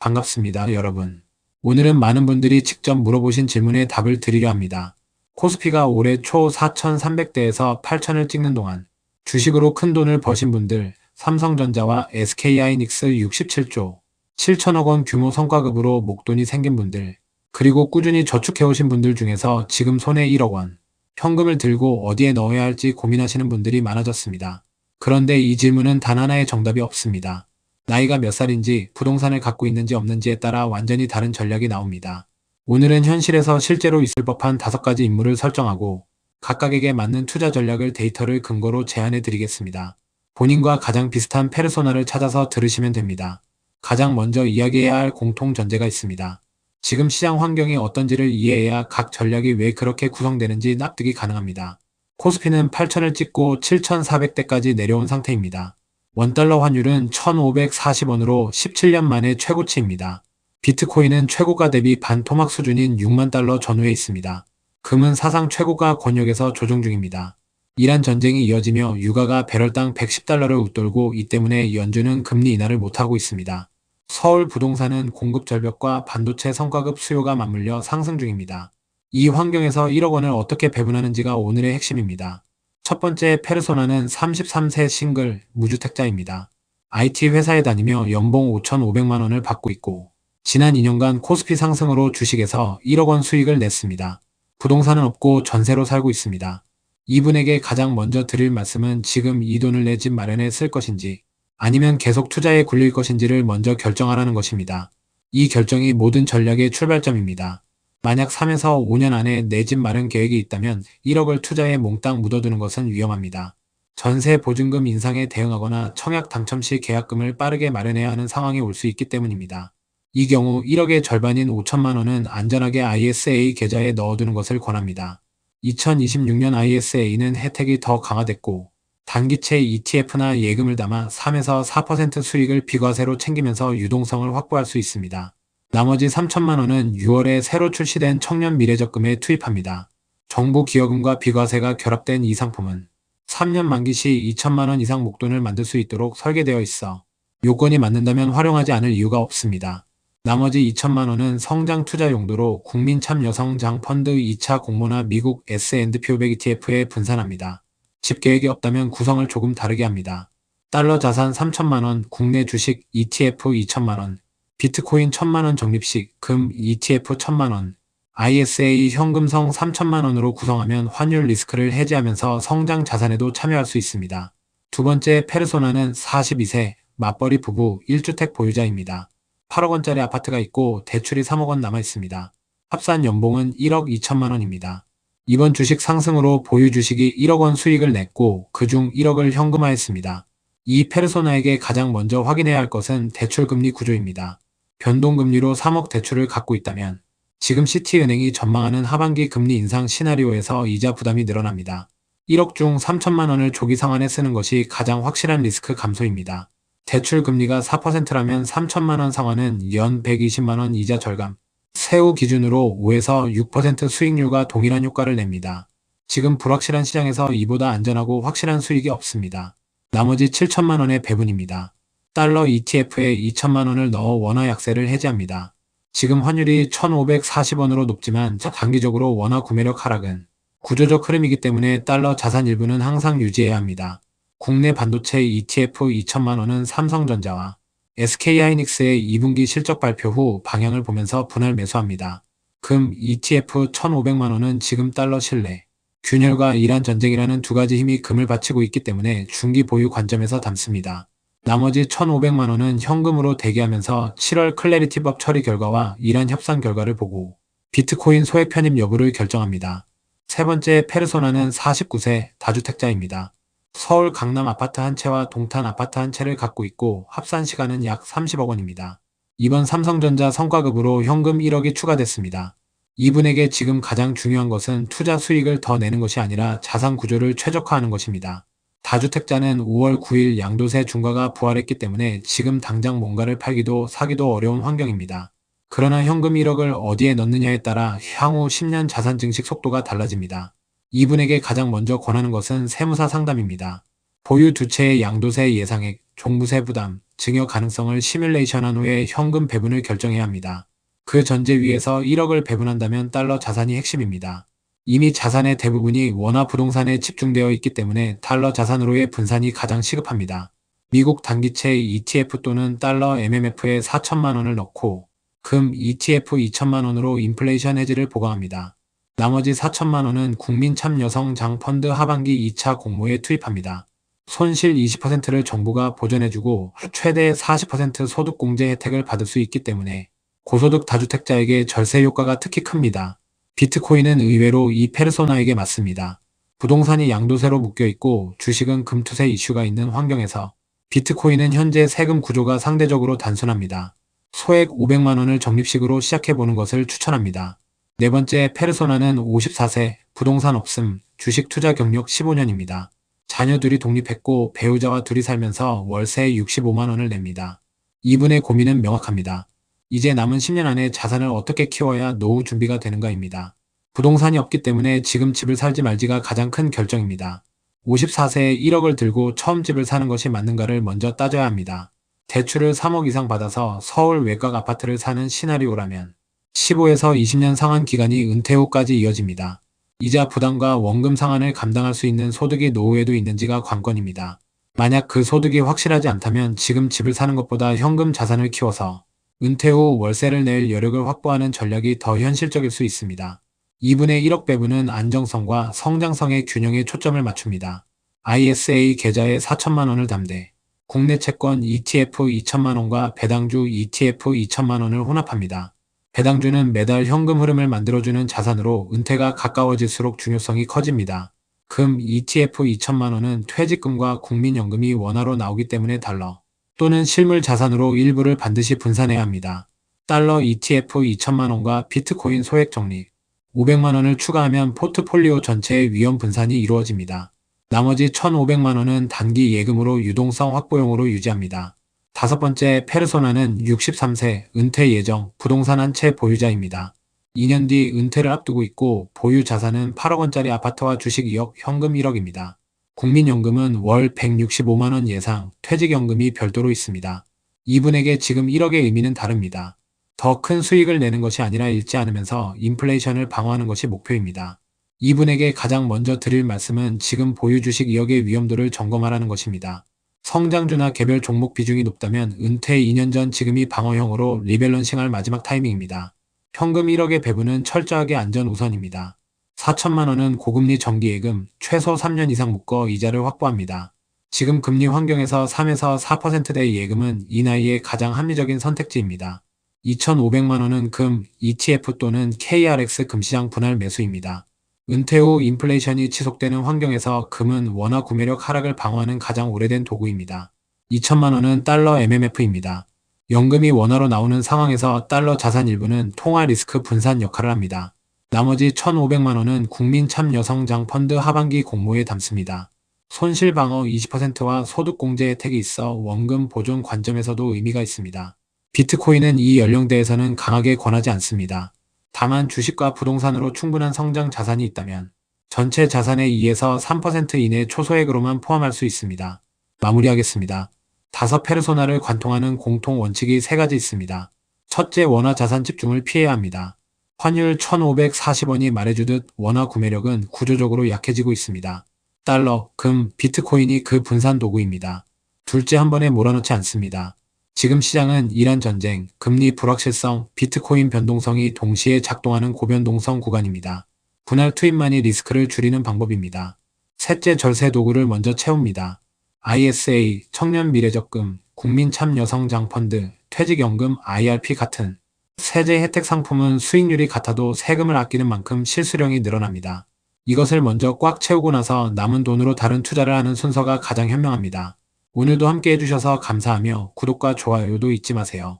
반갑습니다, 여러분. 오늘은 많은 분들이 직접 물어보신 질문에 답을 드리려 합니다. 코스피가 올해 초 4,300대에서 8,000을 찍는 동안 주식으로 큰 돈을 버신 분들, 삼성전자와 SK하이닉스 67조, 7천억 원 규모 성과급으로 목돈이 생긴 분들, 그리고 꾸준히 저축해오신 분들 중에서 지금 손에 1억 원, 현금을 들고 어디에 넣어야 할지 고민하시는 분들이 많아졌습니다. 그런데 이 질문은 단 하나의 정답이 없습니다. 나이가 몇 살인지, 부동산을 갖고 있는지 없는지에 따라 완전히 다른 전략이 나옵니다. 오늘은 현실에서 실제로 있을 법한 5가지 인물을 설정하고 각각에게 맞는 투자 전략을 데이터를 근거로 제안해 드리겠습니다. 본인과 가장 비슷한 페르소나를 찾아서 들으시면 됩니다. 가장 먼저 이야기해야 할 공통 전제가 있습니다. 지금 시장 환경이 어떤지를 이해해야 각 전략이 왜 그렇게 구성되는지 납득이 가능합니다. 코스피는 8,000을 찍고 7,400대까지 내려온 상태입니다. 원달러 환율은 1,540원으로 17년 만에 최고치입니다. 비트코인은 최고가 대비 반토막 수준인 6만 달러 전후에 있습니다. 금은 사상 최고가 권역에서 조정 중입니다. 이란 전쟁이 이어지며 유가가 배럴당 110달러를 웃돌고 이 때문에 연준은 금리 인하를 못하고 있습니다. 서울 부동산은 공급 절벽과 반도체 성과급 수요가 맞물려 상승 중입니다. 이 환경에서 1억 원을 어떻게 배분하는지가 오늘의 핵심입니다. 첫 번째 페르소나는 33세 싱글 무주택자입니다. IT 회사에 다니며 연봉 5,500만 원을 받고 있고 지난 2년간 코스피 상승으로 주식에서 1억 원 수익을 냈습니다. 부동산은 없고 전세로 살고 있습니다. 이분에게 가장 먼저 드릴 말씀은 지금 이 돈을 내 집 마련에 쓸 것인지 아니면 계속 투자에 굴릴 것인지를 먼저 결정하라는 것입니다. 이 결정이 모든 전략의 출발점입니다. 만약 3에서 5년 안에 내 집 마련 계획이 있다면 1억을 투자에 몽땅 묻어두는 것은 위험합니다. 전세 보증금 인상에 대응하거나 청약 당첨 시 계약금을 빠르게 마련해야 하는 상황이 올 수 있기 때문입니다. 이 경우 1억의 절반인 5천만 원은 안전하게 ISA 계좌에 넣어두는 것을 권합니다. 2026년 ISA는 혜택이 더 강화됐고 단기채 ETF나 예금을 담아 3에서 4% 수익을 비과세로 챙기면서 유동성을 확보할 수 있습니다. 나머지 3천만 원은 6월에 새로 출시된 청년 미래적금에 투입합니다. 정부 기여금과 비과세가 결합된 이 상품은 3년 만기 시 2천만 원 이상 목돈을 만들 수 있도록 설계되어 있어 요건이 맞는다면 활용하지 않을 이유가 없습니다. 나머지 2천만 원은 성장 투자 용도로 국민참여성장 펀드 2차 공모나 미국 S&P 500 ETF에 분산합니다. 집 계획이 없다면 구성을 조금 다르게 합니다. 달러 자산 3천만 원, 국내 주식 ETF 2천만 원, 비트코인 1,000만 원 적립식, 금 ETF 1,000만 원, ISA 현금성 3천만 원으로 구성하면 환율 리스크를 해지하면서 성장 자산에도 참여할 수 있습니다. 두 번째 페르소나는 42세 맞벌이 부부 1주택 보유자입니다. 8억 원짜리 아파트가 있고 대출이 3억 원 남아 있습니다. 합산 연봉은 1억 2천만 원입니다. 이번 주식 상승으로 보유 주식이 1억 원 수익을 냈고 그중 1억을 현금화했습니다. 이 페르소나에게 가장 먼저 확인해야 할 것은 대출금리 구조입니다. 변동금리로 3억 대출을 갖고 있다면 지금 시티은행이 전망하는 하반기 금리 인상 시나리오에서 이자 부담이 늘어납니다. 1억 중 3천만 원을 조기 상환에 쓰는 것이 가장 확실한 리스크 감소입니다. 대출 금리가 4%라면 3천만 원 상환은 연 120만 원 이자 절감, 세후 기준으로 5에서 6% 수익률과 동일한 효과를 냅니다. 지금 불확실한 시장에서 이보다 안전하고 확실한 수익이 없습니다. 나머지 7천만 원의 배분입니다. 달러 ETF에 2천만 원을 넣어 원화 약세를 해지합니다. 지금 환율이 1,540원으로 높지만 단기적으로 원화 구매력 하락은 구조적 흐름이기 때문에 달러 자산 일부는 항상 유지해야 합니다. 국내 반도체 ETF 2천만 원은 삼성전자와 SK하이닉스의 2분기 실적 발표 후 방향을 보면서 분할 매수합니다. 금 ETF 1,500만 원은 지금 달러 신뢰, 균열과 이란 전쟁이라는 두 가지 힘이 금을 받치고 있기 때문에 중기 보유 관점에서 담습니다. 나머지 1,500만 원은 현금으로 대기하면서 7월 클래리티법 처리 결과와 이란 협상 결과를 보고 비트코인 소액 편입 여부를 결정합니다. 세 번째 페르소나는 49세 다주택자입니다. 서울 강남 아파트 한 채와 동탄 아파트 한 채를 갖고 있고 합산 시가는 약 30억 원입니다. 이번 삼성전자 성과급으로 현금 1억이 추가됐습니다. 이분에게 지금 가장 중요한 것은 투자 수익을 더 내는 것이 아니라 자산 구조를 최적화하는 것입니다. 다주택자는 5월 9일 양도세 중과가 부활했기 때문에 지금 당장 뭔가를 팔기도 사기도 어려운 환경입니다. 그러나 현금 1억을 어디에 넣느냐에 따라 향후 10년 자산 증식 속도가 달라집니다. 이분에게 가장 먼저 권하는 것은 세무사 상담입니다. 보유 두 채의 양도세 예상액, 종부세 부담, 증여 가능성을 시뮬레이션한 후에 현금 배분을 결정해야 합니다. 그 전제 위에서 1억을 배분한다면 달러 자산이 핵심입니다. 이미 자산의 대부분이 원화 부동산에 집중되어 있기 때문에 달러 자산으로의 분산이 가장 시급합니다. 미국 단기채 ETF 또는 달러 MMF에 4천만 원을 넣고 금 ETF 2천만 원으로 인플레이션 해지를 보강합니다. 나머지 4천만 원은 국민참여성 펀드 하반기 2차 공모에 투입합니다. 손실 20%를 정부가 보전해주고 최대 40% 소득공제 혜택을 받을 수 있기 때문에 고소득 다주택자에게 절세 효과가 특히 큽니다. 비트코인은 의외로 이 페르소나에게 맞습니다. 부동산이 양도세로 묶여있고 주식은 금투세 이슈가 있는 환경에서 비트코인은 현재 세금 구조가 상대적으로 단순합니다. 소액 500만 원을 적립식으로 시작해보는 것을 추천합니다. 네 번째 페르소나는 54세, 부동산 없음, 주식 투자 경력 15년입니다. 자녀 둘이 독립했고 배우자와 둘이 살면서 월세 65만 원을 냅니다. 이분의 고민은 명확합니다. 이제 남은 10년 안에 자산을 어떻게 키워야 노후 준비가 되는가입니다. 부동산이 없기 때문에 지금 집을 살지 말지가 가장 큰 결정입니다. 54세에 1억을 들고 처음 집을 사는 것이 맞는가를 먼저 따져야 합니다. 대출을 3억 이상 받아서 서울 외곽 아파트를 사는 시나리오라면 15에서 20년 상환 기간이 은퇴 후까지 이어집니다. 이자 부담과 원금 상환을 감당할 수 있는 소득이 노후에도 있는지가 관건입니다. 만약 그 소득이 확실하지 않다면 지금 집을 사는 것보다 현금 자산을 키워서 은퇴 후 월세를 낼 여력을 확보하는 전략이 더 현실적일 수 있습니다. 2분의 1억 배분은 안정성과 성장성의 균형에 초점을 맞춥니다. ISA 계좌에 4천만 원을 담대 국내 채권 ETF 2천만 원과 배당주 ETF 2천만 원을 혼합합니다. 배당주는 매달 현금 흐름을 만들어주는 자산으로 은퇴가 가까워질수록 중요성이 커집니다. 금 ETF 2천만 원은 퇴직금과 국민연금이 원화로 나오기 때문에 달러 또는 실물 자산으로 일부를 반드시 분산해야 합니다. 달러 ETF 2천만 원과 비트코인 소액 적립 500만 원을 추가하면 포트폴리오 전체의 위험 분산이 이루어집니다. 나머지 1,500만 원은 단기 예금으로 유동성 확보용으로 유지합니다. 다섯 번째 페르소나는 63세 은퇴 예정 부동산 한 채 보유자입니다. 2년 뒤 은퇴를 앞두고 있고 보유 자산은 8억 원짜리 아파트와 주식 2억, 현금 1억입니다. 국민연금은 월 165만 원 예상, 퇴직연금이 별도로 있습니다. 이분에게 지금 1억의 의미는 다릅니다. 더 큰 수익을 내는 것이 아니라 잃지 않으면서 인플레이션을 방어하는 것이 목표입니다. 이분에게 가장 먼저 드릴 말씀은 지금 보유 주식 2억의 위험도를 점검하라는 것입니다. 성장주나 개별 종목 비중이 높다면 은퇴 2년 전 지금이 방어형으로 리밸런싱할 마지막 타이밍입니다. 현금 1억의 배분은 철저하게 안전 우선입니다. 4천만 원은 고금리 정기예금, 최소 3년 이상 묶어 이자를 확보합니다. 지금 금리 환경에서 3에서 4%대의 예금은 이 나이에 가장 합리적인 선택지입니다. 2,500만 원은 금, ETF 또는 KRX 금시장 분할 매수입니다. 은퇴 후 인플레이션이 지속되는 환경에서 금은 원화 구매력 하락을 방어하는 가장 오래된 도구입니다. 2천만 원은 달러 MMF입니다. 연금이 원화로 나오는 상황에서 달러 자산 일부는 통화 리스크 분산 역할을 합니다. 나머지 1,500만 원은 국민참여성 펀드 하반기 공모에 담습니다. 손실 방어 20%와 소득공제 혜택이 있어 원금 보존 관점에서도 의미가 있습니다. 비트코인은 이 연령대에서는 강하게 권하지 않습니다. 다만 주식과 부동산으로 충분한 성장 자산이 있다면 전체 자산의 2에서 3% 이내 초소액으로만 포함할 수 있습니다. 마무리하겠습니다. 5 페르소나를 관통하는 공통 원칙이 3가지 있습니다. 첫째, 원화 자산 집중을 피해야 합니다. 환율 1,540원이 말해주듯 원화 구매력은 구조적으로 약해지고 있습니다. 달러, 금, 비트코인이 그 분산 도구입니다. 둘째, 한 번에 몰아넣지 않습니다. 지금 시장은 이란 전쟁, 금리 불확실성, 비트코인 변동성이 동시에 작동하는 고변동성 구간입니다. 분할 투입만이 리스크를 줄이는 방법입니다. 셋째, 절세 도구를 먼저 채웁니다. ISA, 청년 미래적금, 국민참여성 펀드, 퇴직연금, IRP 같은 세제 혜택 상품은 수익률이 같아도 세금을 아끼는 만큼 실수령이 늘어납니다. 이것을 먼저 꽉 채우고 나서 남은 돈으로 다른 투자를 하는 순서가 가장 현명합니다. 오늘도 함께 해주셔서 감사하며 구독과 좋아요도 잊지 마세요.